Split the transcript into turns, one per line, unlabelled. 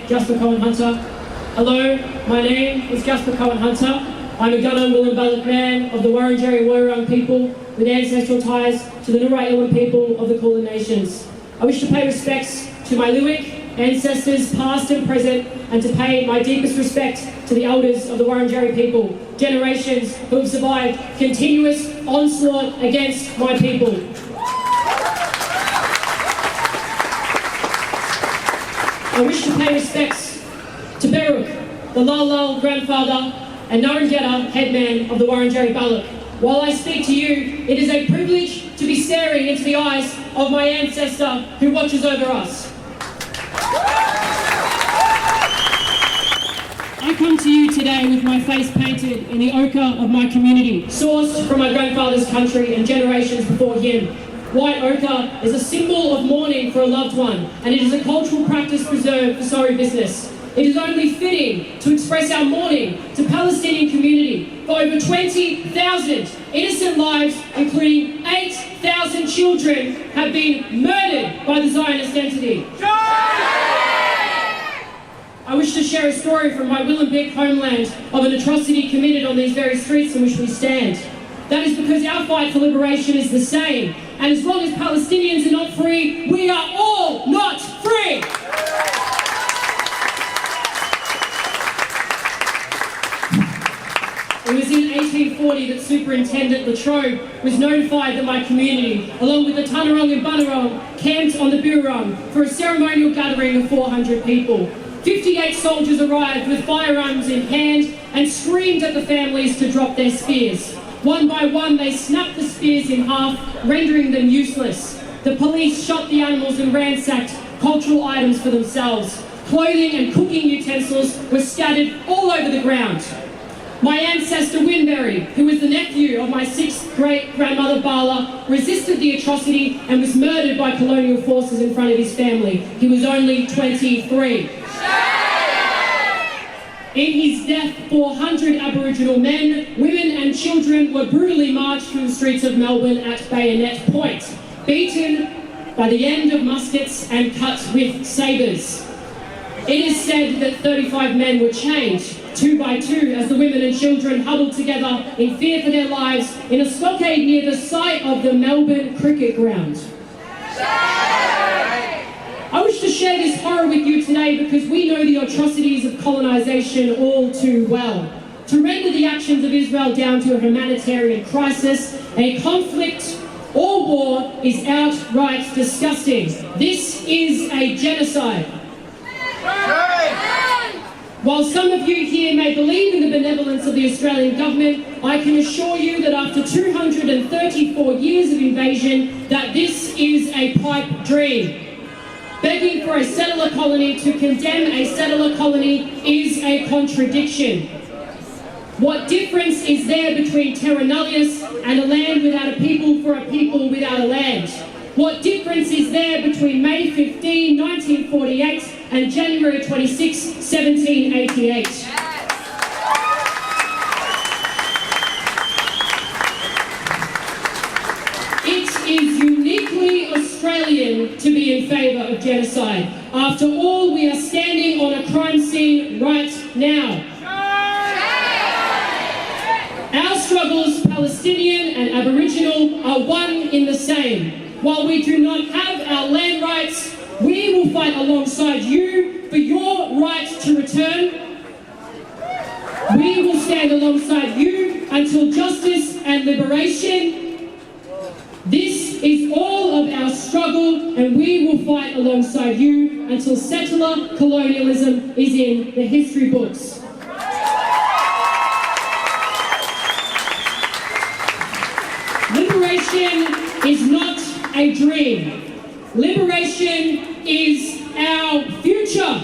Jasper Cohen-Hunter. Hello, my name is Jasper Cohen-Hunter. I'm a Gunung-Willam-Balluk man of the Wurundjeri people with ancestral ties to the Naarm people of the Kulin Nations. I wish to pay respects to my Lewick ancestors, past and present, and to pay my deepest respect to the elders of the Wurundjeri people, generations who have survived continuous onslaught against my people. I wish to pay respects to Beruk, the Lal grandfather, and Naarm headman of the Wurundjeri-Balluk. While I speak to you, it is a privilege to be staring into the eyes of my ancestor who watches over us. I come to you today with my face painted in the ochre of my community, sourced from my grandfather's country and generations before him. White ochre is a symbol of mourning for a loved one, and it is a cultural practice preserved for sorry business. It is only fitting to express our mourning to Palestinian community for over 20,000 innocent lives, including 8,000 children, have been murdered by the Zionist entity. I wish to share a story from my Willam-Balluk homeland of an atrocity committed on these very streets in which we stand. That is because our fight for liberation is the same, and as long as Palestinians are not free, we are all not free! It was in 1840 that Superintendent Latrobe was notified that my community, along with the Tanarong and Bunurong, camped on the Birrung for a ceremonial gathering of 400 people. 58 soldiers arrived with firearms in hand and screamed at the families to drop their spears. One by one, they snapped the spears in half, rendering them useless. The police shot the animals and ransacked cultural items for themselves. Clothing and cooking utensils were scattered all over the ground. My ancestor Winberry, who was the nephew of my 6th great-grandmother Bala, resisted the atrocity and was murdered by colonial forces in front of his family. He was only 23. In his death, 400 Aboriginal men, women and children were brutally marched through the streets of Melbourne at bayonet point, beaten by the end of muskets and cut with sabres. It is said that 35 men were chained, 2 by 2, as the women and children huddled together in fear for their lives in a stockade near the site of the Melbourne cricket ground. I wish to share this horror with you today because we know the atrocities of colonisation all too well. To render the actions of Israel down to a humanitarian crisis, a conflict or war is outright disgusting. This is a genocide. While some of you here may believe in the benevolence of the Australian government, I can assure you that after 234 years of invasion, that this is a pipe dream. Begging for a settler colony to condemn a settler colony is a contradiction. What difference is there between terra nullius and a land without a people for a people without a land? What difference is there between May 15, 1948 and January 26, 1788? It is uniquely Australian to be in favour of genocide. After all, we are standing on a crime scene right now. Our struggles, Palestinian and Aboriginal, are one in the same. While we do not have our land rights, we will fight alongside you for your right to return. We will stand alongside you until justice and liberation. This is all of our struggle, and we will fight alongside you until settler colonialism is in the history books. Liberation is not a dream. Liberation is our future.